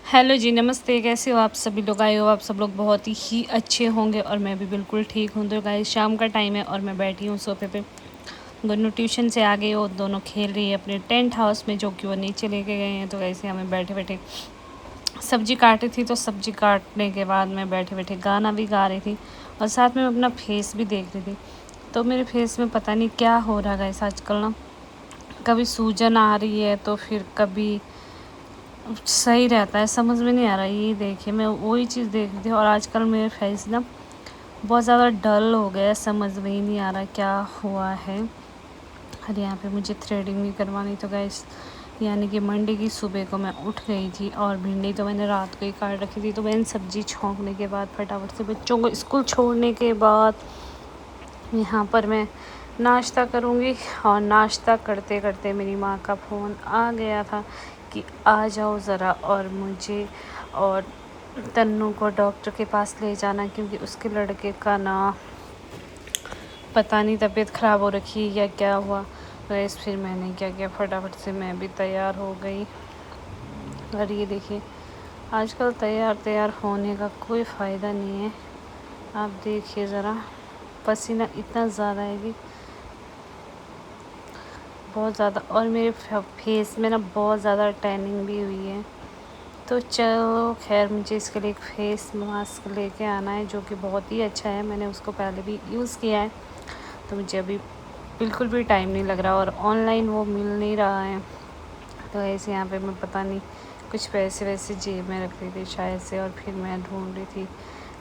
Hello जी, नमस्ते। कैसे हो आप सभी लोग? आए हो आप सब लोग बहुत ही अच्छे होंगे और मैं भी बिल्कुल ठीक हूँ। तो गाइस शाम का टाइम है और मैं बैठी हूँ सोफे पे। दोनों ट्यूशन से आ गए हो, दोनों खेल रही है अपने टेंट हाउस में, जो कि वो नीचे लेके गए हैं। तो ऐसे हमें बैठे बैठे सब्जी काटी थी, तो सब्जी काटने के बाद मैं बैठे बैठे गाना भी गा रही थी और साथ में अपना फेस भी देख रही थी। तो मेरे फेस में पता नहीं क्या हो रहा है गाइस आजकल ना, कभी सूजन आ रही है तो फिर कभी सही रहता है, समझ में नहीं आ रहा। ये देखिए, मैं वही चीज़ देख रही थी और आजकल मेरे फेस ना बहुत ज़्यादा डल हो गया है, समझ में ही नहीं आ रहा क्या हुआ है। और यहाँ पे मुझे थ्रेडिंग भी करवानी, तो गाइस यानी कि मंडे की सुबह को मैं उठ गई थी और भिंडी तो मैंने रात को ही काट रखी थी। तो मैंने सब्ज़ी छोंकने के बाद फटाफट से बच्चों को स्कूल छोड़ने के बाद यहाँ पर मैं नाश्ता करूँगी। और नाश्ता करते करते मेरी माँ का फ़ोन आ गया था कि आ जाओ ज़रा और मुझे और तन्नू को डॉक्टर के पास ले जाना, क्योंकि उसके लड़के का ना पता नहीं तबीयत ख़राब हो रखी या क्या हुआ। तो फिर मैंने क्या किया, फटाफट से मैं भी तैयार हो गई। और ये देखिए, आजकल तैयार होने का कोई फ़ायदा नहीं है। आप देखिए ज़रा, पसीना इतना ज़्यादा है कि बहुत ज़्यादा, और मेरे फेस में ना बहुत ज़्यादा टैनिंग भी हुई है। तो चलो खैर, मुझे इसके लिए एक फ़ेस मास्क लेके आना है, जो कि बहुत ही अच्छा है। मैंने उसको पहले भी यूज़ किया है, तो मुझे अभी बिल्कुल भी टाइम नहीं लग रहा और ऑनलाइन वो मिल नहीं रहा है। तो ऐसे यहाँ पे मैं पता नहीं कुछ पैसे वैसे जेब में रख रही थी शायद से, और फिर मैं ढूंढ रही थी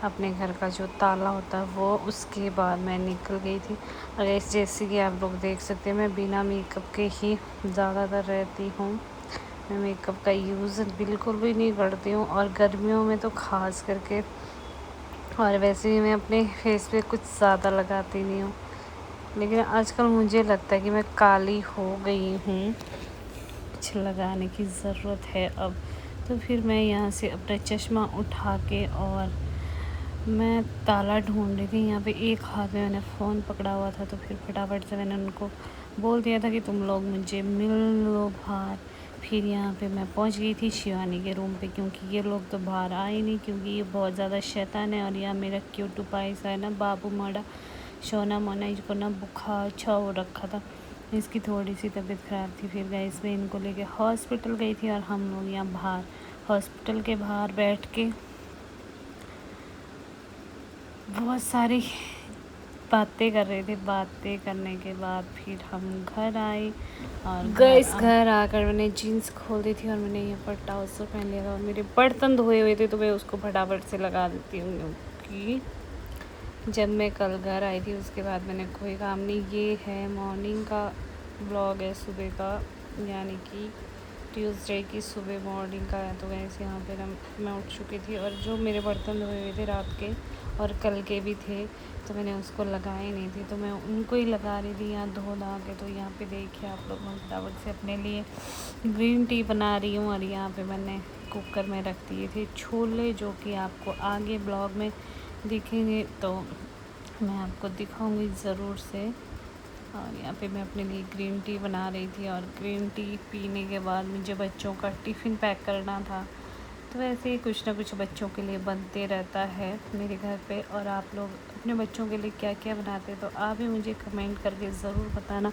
अपने घर का जो ताला होता है वो। उसके बाद मैं निकल गई थी। और ऐसे जैसे कि आप लोग देख सकते हैं, मैं बिना मेकअप के ही ज़्यादातर रहती हूँ। मैं मेकअप का यूज़ बिल्कुल भी नहीं करती हूँ, और गर्मियों में तो ख़ास करके। और वैसे भी मैं अपने फेस पे कुछ ज़्यादा लगाती नहीं हूँ, लेकिन आजकल मुझे लगता है कि मैं काली हो गई हूँ, कुछ लगाने की ज़रूरत है अब। तो फिर मैं यहाँ से अपना चश्मा उठा के और मैं ताला ढूंढ रही थी। यहाँ पे एक हाथ में मैंने फ़ोन पकड़ा हुआ था, तो फिर फटाफट से मैंने उनको बोल दिया था कि तुम लोग मुझे मिल लो बाहर। फिर यहाँ पे मैं पहुँच गई थी शिवानी के रूम पे, क्योंकि ये लोग तो बाहर आए नहीं, क्योंकि ये बहुत ज़्यादा शैतान है। और यहाँ मेरा क्यूटू पाइसा है ना, बाबू माड़ा सोना मोना, इसको ना बुखार अच्छा हो रखा था, इसकी थोड़ी सी तबीयत ख़राब थी। फिर गाइस मैं इनको लेके हॉस्पिटल गई थी और हम लोग यहाँ बाहर हॉस्पिटल के बाहर बैठ के बहुत सारी बातें कर रहे थे। बातें करने के बाद फिर हम घर आए, और घर आकर मैंने जीन्स खोल दी थी और मैंने यहाँ पर ट्राउज़र पहन लिया था। और मेरे बर्तन धोए हुए थे, तो मैं उसको फटाफट से लगा देती हूँ, क्योंकि जब मैं कल घर आई थी उसके बाद मैंने कोई काम नहीं। ये है मॉर्निंग का ब्लॉग है, सुबह का, यानी कि ट्यूसडे की सुबह मॉर्निंग का है। तो वैसे यहाँ पे मैं उठ चुकी थी, और जो मेरे बर्तन धोए हुए थे रात के और कल के भी थे, तो मैंने उसको लगाए नहीं थे, तो मैं उनको ही लगा रही थी यहाँ धो धा के। तो यहाँ पे देखिए आप लोग, मैं फटाफट से अपने लिए ग्रीन टी बना रही हूँ। और यहाँ पे मैंने कुकर में रख दिए थे छोले, जो कि आपको आगे ब्लॉग में दिखेंगे, तो मैं आपको दिखाऊंगी ज़रूर से। और यहाँ पे मैं अपने लिए ग्रीन टी बना रही थी, और ग्रीन टी पीने के बाद मुझे बच्चों का टिफ़िन पैक करना था। तो वैसे ही कुछ ना कुछ बच्चों के लिए बनते रहता है मेरे घर पे। और आप लोग अपने बच्चों के लिए क्या क्या बनाते हैं, तो आप भी मुझे कमेंट करके ज़रूर बताना।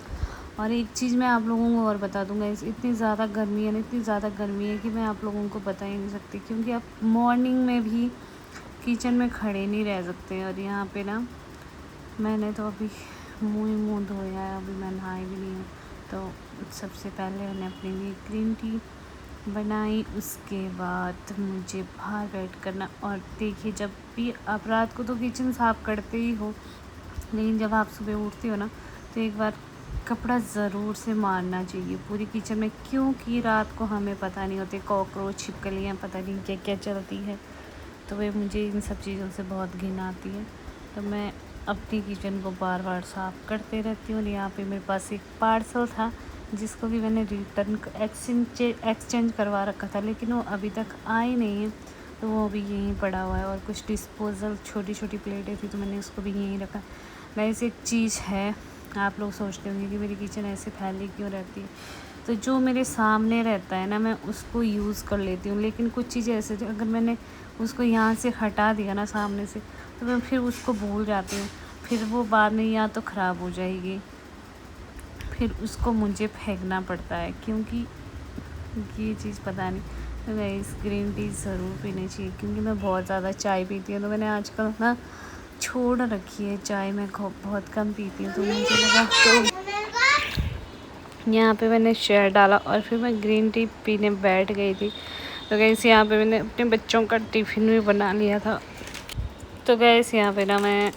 और एक चीज़ मैं आप लोगों को और बता दूँगा, इतनी ज़्यादा गर्मी है ना, इतनी ज़्यादा गर्मी है कि मैं आप लोगों को बता ही नहीं सकती, क्योंकि आप मॉर्निंग में भी किचन में खड़े नहीं रह सकते। और यहाँ पे ना मैंने तो अभी मुँह धोया है, अभी मैं नहाई भी नहीं हूँ। तो सबसे पहले मैंने अपने लिए ग्रीन टी बनाई, उसके बाद मुझे बाहर बैठ करना। और देखिए, जब भी आप रात को तो किचन साफ़ करते ही हो, लेकिन जब आप सुबह उठते हो ना, तो एक बार कपड़ा ज़रूर से मारना चाहिए पूरी किचन में, क्योंकि रात को हमें पता नहीं होते कॉकरोच छिपकलियाँ पता नहीं क्या क्या चलती है। तो वे मुझे इन सब चीज़ों से बहुत घिन आती है, तो मैं अपनी किचन को बार बार साफ़ करते रहती हूँ। यहाँ पे मेरे पास एक पार्सल था, जिसको कि मैंने रिटर्न एक्सचेंज करवा रखा था, लेकिन वो अभी तक आई नहीं है, तो वो अभी यहीं पड़ा हुआ है। और कुछ डिस्पोज़ल छोटी छोटी प्लेटें थी, तो मैंने उसको भी यहीं रखा। वैसे एक चीज़ है, आप लोग सोचते होंगे कि मेरी किचन ऐसे फैली क्यों रहती है, तो जो मेरे सामने रहता है ना मैं उसको यूज़ कर लेती हूँ। लेकिन कुछ चीज़ें ऐसे थे, अगर मैंने उसको यहाँ से हटा दिया ना सामने से, तो मैं फिर उसको भूल जाती हूँ। फिर वो बाद में या तो ख़राब हो जाएगी, फिर उसको मुझे फेंकना पड़ता है, क्योंकि ये चीज़ पता नहीं। तो गाइस ग्रीन टी ज़रूर पीनी चाहिए, क्योंकि मैं बहुत ज़्यादा चाय पीती हूँ। तो मैंने आजकल ना छोड़ रखी है चाय, मैं बहुत कम पीती हूँ। तो मुझे लगा तो यहाँ पे मैंने शेयर डाला और फिर मैं ग्रीन टी पीने बैठ गई थी। तो गाइस यहाँ पे मैंने अपने बच्चों का टिफ़िन भी बना लिया था। तो गाइस यहाँ पे ना मैं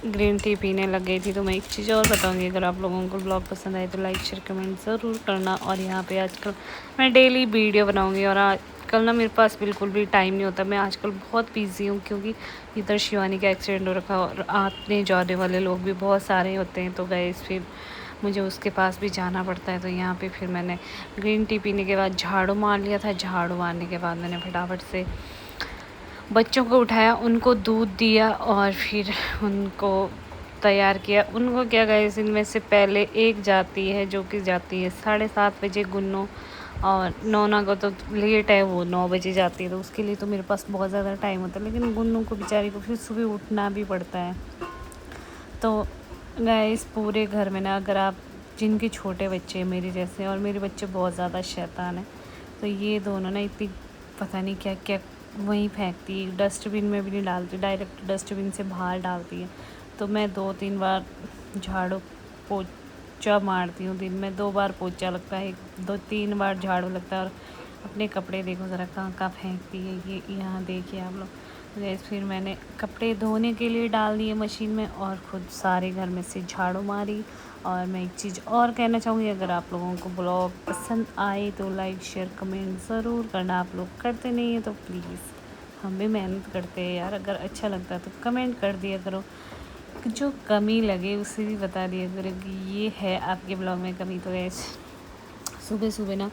ग्रीन टी पीने लग गई थी। तो मैं एक चीज़ और बताऊंगी, अगर आप लोगों को ब्लॉग पसंद आए तो लाइक शेयर कमेंट ज़रूर करना। और यहाँ पे आजकल मैं डेली वीडियो बनाऊंगी, और आजकल ना मेरे पास बिल्कुल भी टाइम नहीं होता। मैं आजकल बहुत बिजी हूँ, क्योंकि इधर शिवानी का एक्सीडेंट हो रखा, और आने जाने वाले लोग भी बहुत सारे होते हैं। तो गाइस फिर मुझे उसके पास भी जाना पड़ता है। तो यहाँ पे फिर मैंने ग्रीन टी पीने के बाद झाड़ू मार लिया था। झाड़ू मारने के बाद मैंने फटाफट से बच्चों को उठाया, उनको दूध दिया और फिर उनको तैयार किया। उनको क्या गाइस, इनमें से पहले एक जाती है जो कि जाती है 7:30 बजे गुन्नू, और नोना को तो लेट है, वो 9 बजे जाती है। तो उसके लिए तो मेरे पास बहुत ज़्यादा टाइम होता है, लेकिन गुन्नू को बेचारी को फिर सुबह उठना भी पड़ता है। तो गाइस पूरे घर में ना, अगर आप जिनके छोटे बच्चे हैं मेरे जैसे, और मेरे बच्चे बहुत ज़्यादा शैतान हैं, तो ये दोनों ना इतनी पता नहीं क्या क्या वहीं फेंकती है। डस्टबिन में भी नहीं डालती, डायरेक्ट डस्टबिन से बाहर डालती है। तो मैं 2-3 बार झाड़ू पोछा मारती हूँ। दिन में 2 बार पोछा लगता है, 2-3 बार झाड़ू लगता है। और अपने कपड़े देखो ज़रा कहाँ कहाँ फेंकती है, ये यहाँ देखिए आप लोग। गैस फिर मैंने कपड़े धोने के लिए डाल दिए मशीन में, और ख़ुद सारे घर में से झाड़ू मारी। और मैं एक चीज़ और कहना चाहूँगी, अगर आप लोगों को ब्लॉग पसंद आए तो लाइक शेयर कमेंट ज़रूर करना। आप लोग करते नहीं हैं तो प्लीज़, हम भी मेहनत करते हैं यार। अगर अच्छा लगता है तो कमेंट कर दिया करो, जो कमी लगे उसे भी बता दिया करो कि ये है आपके ब्लॉग में कमी। तो ऐसे सुबह सुबह ना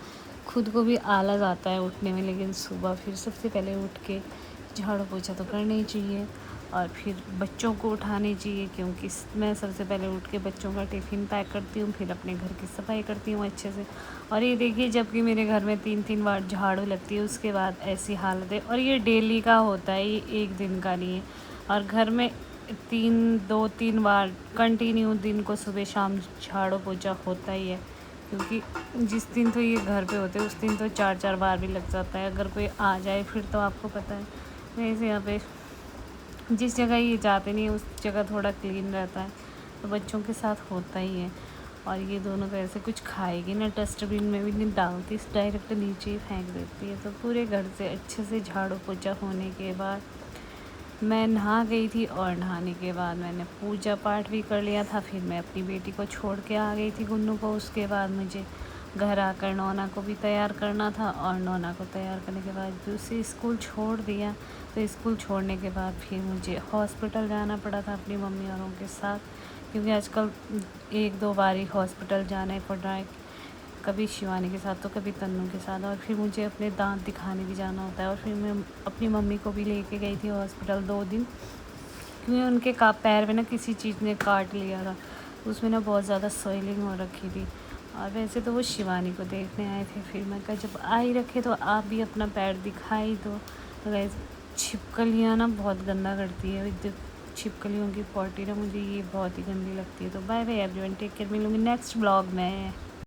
खुद को भी आलस आता है उठने में, लेकिन सुबह फिर सबसे पहले उठ के झाड़ू पोछा तो करना ही चाहिए, और फिर बच्चों को उठाने चाहिए, क्योंकि मैं सबसे पहले उठ के बच्चों का टिफ़िन पैक करती हूँ, फिर अपने घर की सफाई करती हूँ अच्छे से। और ये देखिए, जबकि मेरे घर में 3-3 बार झाड़ू लगती है, उसके बाद ऐसी हालत है। और ये डेली का होता है, ये एक दिन का नहीं है। और घर में 2-3 बार कंटिन्यू दिन को सुबह शाम झाड़ू पोछा होता ही है, क्योंकि जिस दिन तो ये घर पे होते हैं उस दिन तो 4-4 बार भी लग जाता है। अगर कोई आ जाए फिर तो आपको पता है, वैसे यहाँ पे जिस जगह ये जाते नहीं उस जगह थोड़ा क्लीन रहता है, तो बच्चों के साथ होता ही है। और ये दोनों तो ऐसे कुछ खाएगी ना, डस्टबिन में भी नहीं डालती, डायरेक्ट नीचे ही फेंक देती है। तो पूरे घर से अच्छे से झाड़ू पोछा होने के बाद मैं नहा गई थी, और नहाने के बाद मैंने पूजा पाठ भी कर लिया था। फिर मैं अपनी बेटी को छोड़ के आ गई थी गुन्नू को। उसके बाद मुझे घर आकर नोना को भी तैयार करना था, और नोना को तैयार करने के बाद भी उसे स्कूल छोड़ दिया। तो स्कूल छोड़ने के बाद फिर मुझे हॉस्पिटल जाना पड़ा था अपनी मम्मी औरों के साथ, क्योंकि आजकल 1-2 बार ही हॉस्पिटल जाना पड़ रहा है, कभी शिवानी के साथ तो कभी तन्नू के साथ। और फिर मुझे अपने दांत दिखाने भी जाना होता है। और फिर मैं अपनी मम्मी को भी लेके गई थी हॉस्पिटल 2 दिन, क्योंकि उनके पैर में ना किसी चीज़ ने काट लिया था, उसमें ना बहुत ज़्यादा स्वेलिंग हो रखी थी। और वैसे तो वो शिवानी को देखने आए थे, फिर मैं कहा जब आ ही रखे तो आप भी अपना पैर दिखाई दो। तो गाइस छिपकलियाँ ना बहुत गंदा करती है, छिपकलियों की पॉटी ना मुझे ये बहुत ही गंदी लगती है। तो bye bye everyone, take care, मिलूँगी नेक्स्ट ब्लॉग में।